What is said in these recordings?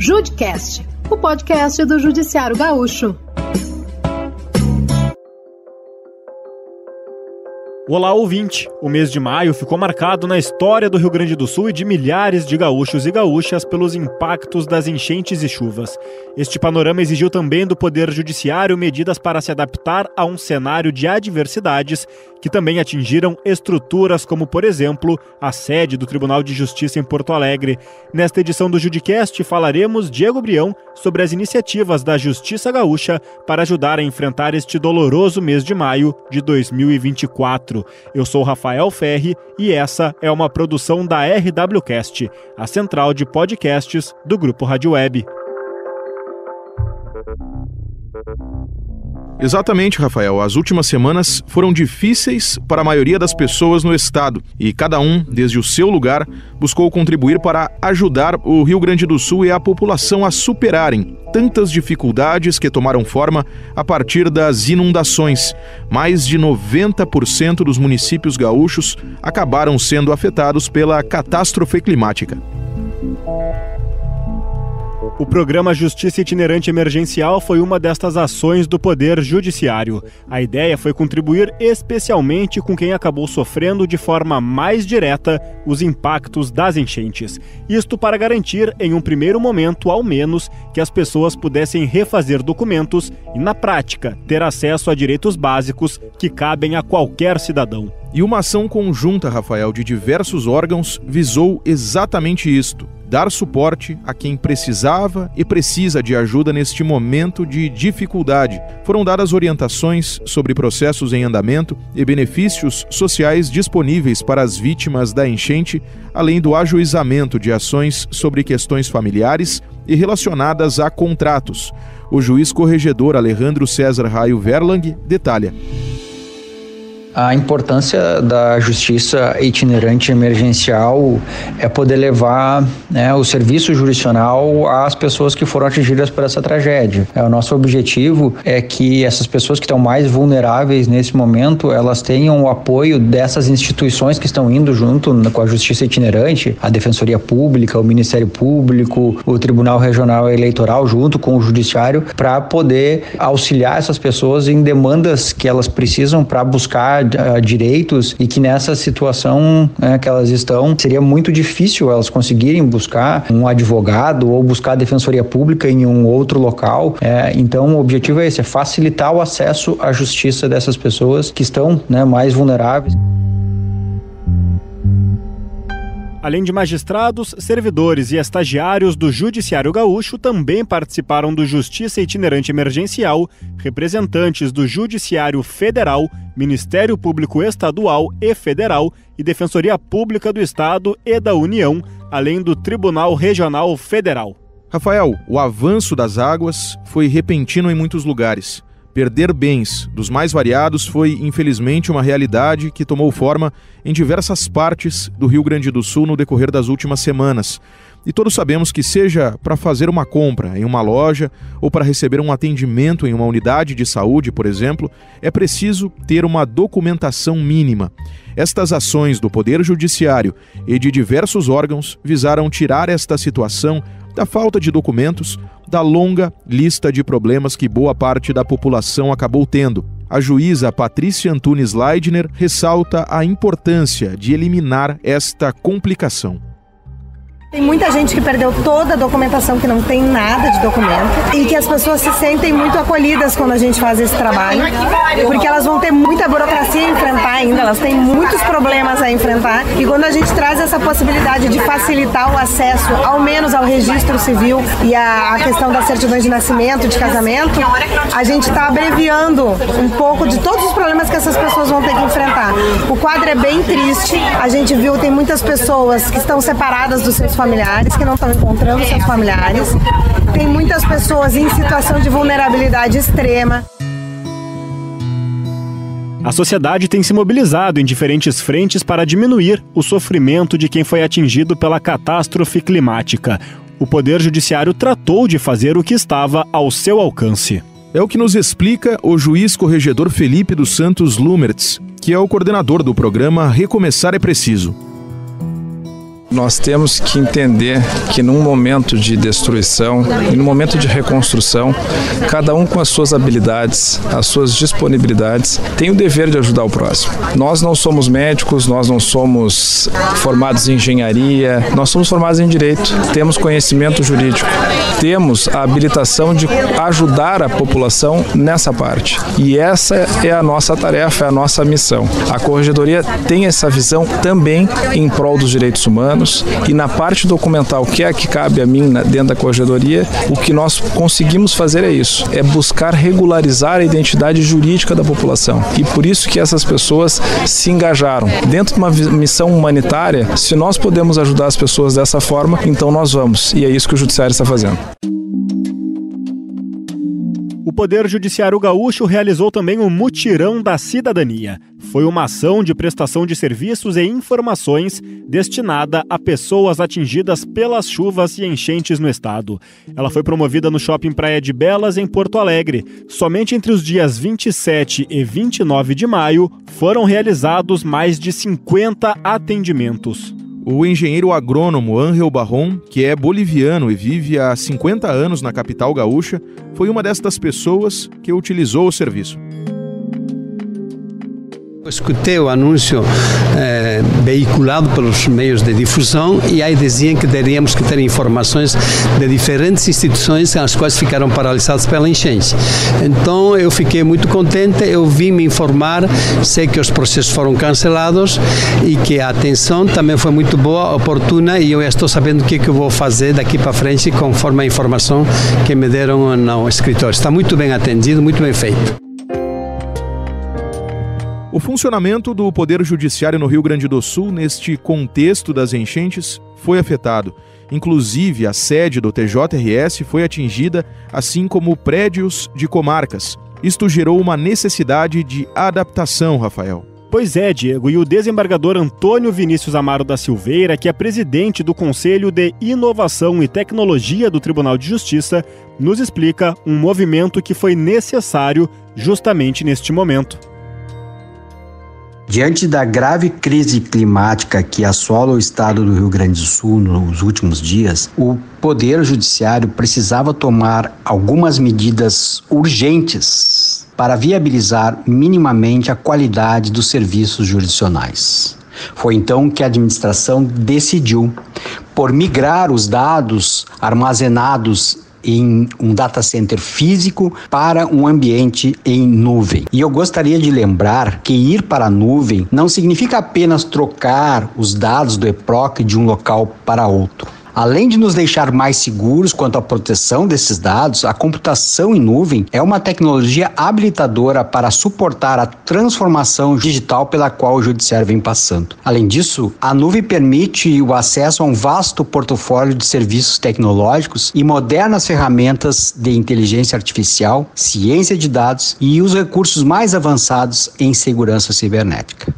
Judicast, o podcast do Judiciário Gaúcho. Olá, ouvinte! O mês de maio ficou marcado na história do Rio Grande do Sul e de milhares de gaúchos e gaúchas pelos impactos das enchentes e chuvas. Este panorama exigiu também do Poder Judiciário medidas para se adaptar a um cenário de adversidades que também atingiram estruturas como, por exemplo, a sede do Tribunal de Justiça em Porto Alegre. Nesta edição do Judicast falaremos, Diego Brião, sobre as iniciativas da Justiça Gaúcha para ajudar a enfrentar este doloroso mês de maio de 2024. Eu sou Rafael Ferri e essa é uma produção da RWCast, a central de podcasts do Grupo Rádio Web. Exatamente, Rafael. As últimas semanas foram difíceis para a maioria das pessoas no estado e cada um, desde o seu lugar, buscou contribuir para ajudar o Rio Grande do Sul e a população a superarem tantas dificuldades que tomaram forma a partir das inundações. Mais de 90% dos municípios gaúchos acabaram sendo afetados pela catástrofe climática. O programa Justiça Itinerante Emergencial foi uma destas ações do Poder Judiciário. A ideia foi contribuir especialmente com quem acabou sofrendo de forma mais direta os impactos das enchentes. Isto para garantir, em um primeiro momento, ao menos, que as pessoas pudessem refazer documentos e, na prática, ter acesso a direitos básicos que cabem a qualquer cidadão. E uma ação conjunta, Rafael, de diversos órgãos visou exatamente isto: dar suporte a quem precisava e precisa de ajuda neste momento de dificuldade. Foram dadas orientações sobre processos em andamento e benefícios sociais disponíveis para as vítimas da enchente, além do ajuizamento de ações sobre questões familiares e relacionadas a contratos. O juiz corregedor Alejandro César Raio Verlang detalha. A importância da justiça itinerante emergencial é poder levar o serviço jurisdicional às pessoas que foram atingidas por essa tragédia. O nosso objetivo é que essas pessoas que estão mais vulneráveis nesse momento, elas tenham o apoio dessas instituições que estão indo junto com a justiça itinerante, a Defensoria Pública, o Ministério Público, o Tribunal Regional Eleitoral, junto com o Judiciário, para poder auxiliar essas pessoas em demandas que elas precisam para buscar direitos, e que nessa situação que elas estão, seria muito difícil elas conseguirem buscar um advogado ou buscar a defensoria pública em um outro local. Então o objetivo é esse, é facilitar o acesso à justiça dessas pessoas que estão mais vulneráveis. Além de magistrados, servidores e estagiários do Judiciário Gaúcho também participaram do Justiça Itinerante Emergencial, representantes do Judiciário Federal, Ministério Público Estadual e Federal e Defensoria Pública do Estado e da União, além do Tribunal Regional Federal. Rafael, o avanço das águas foi repentino em muitos lugares. Perder bens dos mais variados foi, infelizmente, uma realidade que tomou forma em diversas partes do Rio Grande do Sul no decorrer das últimas semanas. E todos sabemos que, seja para fazer uma compra em uma loja ou para receber um atendimento em uma unidade de saúde, por exemplo, é preciso ter uma documentação mínima. Estas ações do Poder Judiciário e de diversos órgãos visaram tirar esta situação da falta de documentos, da longa lista de problemas que boa parte da população acabou tendo. A juíza Patrícia Antunes Leidner ressalta a importância de eliminar esta complicação. Tem muita gente que perdeu toda a documentação, que não tem nada de documento, e que as pessoas se sentem muito acolhidas quando a gente faz esse trabalho, porque elas vão ter muita burocracia a enfrentar ainda, elas têm muitos problemas a enfrentar, e quando a gente traz essa possibilidade de facilitar o acesso, ao menos ao registro civil e a questão da certidão de nascimento, de casamento, a gente está abreviando um pouco de todos os problemas que essas pessoas vão ter que enfrentar. O quadro é bem triste, a gente viu, tem muitas pessoas que estão separadas dos seus familiares, que não estão encontrando seus familiares. Tem muitas pessoas em situação de vulnerabilidade extrema. A sociedade tem se mobilizado em diferentes frentes para diminuir o sofrimento de quem foi atingido pela catástrofe climática. O Poder Judiciário tratou de fazer o que estava ao seu alcance. É o que nos explica o juiz corregedor Felipe dos Santos Lumertz, que é o coordenador do programa Recomeçar é Preciso. Nós temos que entender que num momento de destruição e num momento de reconstrução, cada um com as suas habilidades, as suas disponibilidades, tem o dever de ajudar o próximo. Nós não somos médicos, nós não somos formados em engenharia, nós somos formados em direito, temos conhecimento jurídico, temos a habilitação de ajudar a população nessa parte. E essa é a nossa tarefa, é a nossa missão. A Corregedoria tem essa visão também em prol dos direitos humanos, e na parte documental, que é a que cabe a mim dentro da Corregedoria, o que nós conseguimos fazer é isso, é buscar regularizar a identidade jurídica da população. E por isso que essas pessoas se engajaram. Dentro de uma missão humanitária, se nós podemos ajudar as pessoas dessa forma, então nós vamos. E é isso que o Judiciário está fazendo. O Poder Judiciário Gaúcho realizou também o Mutirão da Cidadania. Foi uma ação de prestação de serviços e informações destinada a pessoas atingidas pelas chuvas e enchentes no estado. Ela foi promovida no Shopping Praia de Belas, em Porto Alegre. Somente entre os dias 27 e 29 de maio foram realizados mais de 50 atendimentos. O engenheiro agrônomo Ángel Barron, que é boliviano e vive há 50 anos na capital gaúcha, foi uma destas pessoas que utilizou o serviço. Eu escutei o anúncio veiculado pelos meios de difusão e aí diziam que teríamos que ter informações de diferentes instituições as quais ficaram paralisadas pela enchente. Então eu fiquei muito contente, eu vim me informar, sei que os processos foram cancelados e que a atenção também foi muito boa, oportuna, e eu estou sabendo o que eu vou fazer daqui para frente conforme a informação que me deram no escritório. Está muito bem atendido, muito bem feito. O funcionamento do Poder Judiciário no Rio Grande do Sul, neste contexto das enchentes, foi afetado. Inclusive, a sede do TJRS foi atingida, assim como prédios de comarcas. Isto gerou uma necessidade de adaptação, Rafael. Pois é, Diego, e o desembargador Antônio Vinícius Amaro da Silveira, que é presidente do Conselho de Inovação e Tecnologia do Tribunal de Justiça, nos explica um movimento que foi necessário justamente neste momento. Diante da grave crise climática que assola o estado do Rio Grande do Sul nos últimos dias, o Poder Judiciário precisava tomar algumas medidas urgentes para viabilizar minimamente a qualidade dos serviços jurisdicionais. Foi então que a administração decidiu por migrar os dados armazenados em um data center físico para um ambiente em nuvem. E eu gostaria de lembrar que ir para a nuvem não significa apenas trocar os dados do EPROC de um local para outro. Além de nos deixar mais seguros quanto à proteção desses dados, a computação em nuvem é uma tecnologia habilitadora para suportar a transformação digital pela qual o judiciário vem passando. Além disso, a nuvem permite o acesso a um vasto portfólio de serviços tecnológicos e modernas ferramentas de inteligência artificial, ciência de dados e os recursos mais avançados em segurança cibernética.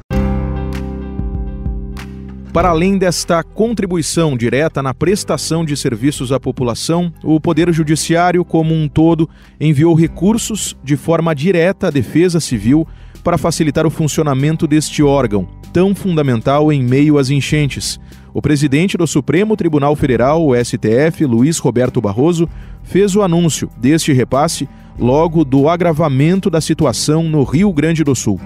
Para além desta contribuição direta na prestação de serviços à população, o Poder Judiciário, como um todo, enviou recursos de forma direta à Defesa Civil para facilitar o funcionamento deste órgão, tão fundamental em meio às enchentes. O presidente do Supremo Tribunal Federal, o STF, Luiz Roberto Barroso, fez o anúncio deste repasse logo do agravamento da situação no Rio Grande do Sul.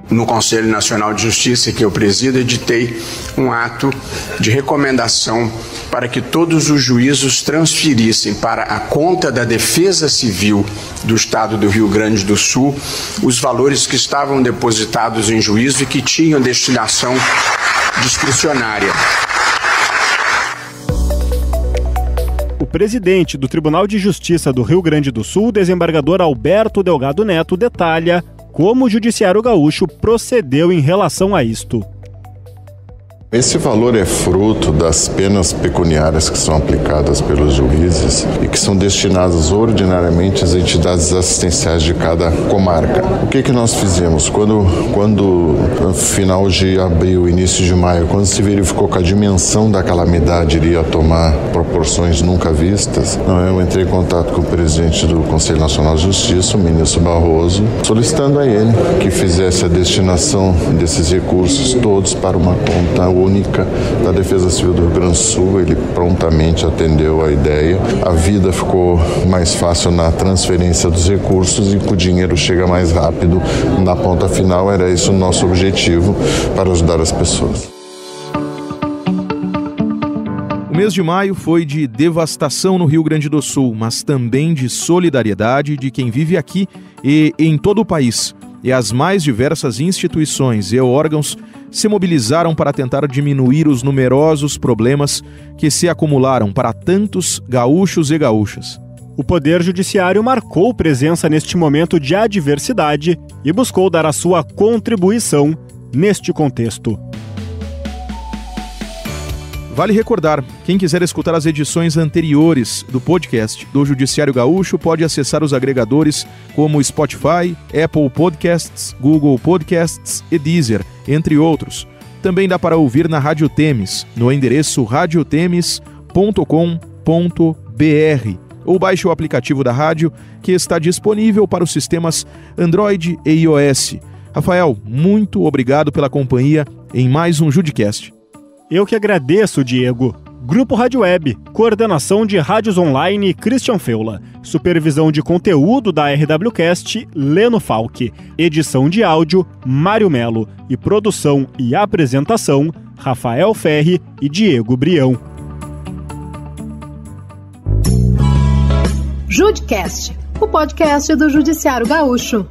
No Conselho Nacional de Justiça, que eu presido, editei um ato de recomendação para que todos os juízos transferissem para a conta da Defesa Civil do Estado do Rio Grande do Sul os valores que estavam depositados em juízo e que tinham destinação discricionária. O presidente do Tribunal de Justiça do Rio Grande do Sul, desembargador Alberto Delgado Neto, detalha como o Judiciário Gaúcho procedeu em relação a isto. Esse valor é fruto das penas pecuniárias que são aplicadas pelos juízes e que são destinadas ordinariamente às entidades assistenciais de cada comarca. O que nós fizemos? Quando no final de abril, início de maio, quando se verificou que a dimensão da calamidade iria tomar proporções nunca vistas, eu entrei em contato com o presidente do Conselho Nacional de Justiça, o ministro Barroso, solicitando a ele que fizesse a destinação desses recursos todos para uma conta única da Defesa Civil do Rio Grande do Sul. Ele prontamente atendeu a ideia. A vida ficou mais fácil na transferência dos recursos e o dinheiro chega mais rápido na ponta final. Era esse o nosso objetivo para ajudar as pessoas. O mês de maio foi de devastação no Rio Grande do Sul, mas também de solidariedade de quem vive aqui e em todo o país. E as mais diversas instituições e órgãos se mobilizaram para tentar diminuir os numerosos problemas que se acumularam para tantos gaúchos e gaúchas. O Poder Judiciário marcou presença neste momento de adversidade e buscou dar a sua contribuição neste contexto. Vale recordar, quem quiser escutar as edições anteriores do podcast do Judiciário Gaúcho pode acessar os agregadores como Spotify, Apple Podcasts, Google Podcasts e Deezer, entre outros. Também dá para ouvir na Rádio Temes, no endereço radiotemes.com.br, ou baixe o aplicativo da rádio, que está disponível para os sistemas Android e iOS. Rafael, muito obrigado pela companhia em mais um Judicast. Eu que agradeço, Diego. Grupo Rádio Web, coordenação de rádios online Christian Feula, supervisão de conteúdo da RWCast Leno Falck, edição de áudio Mário Melo e produção e apresentação Rafael Ferri e Diego Brião. Judicast, o podcast do Judiciário Gaúcho.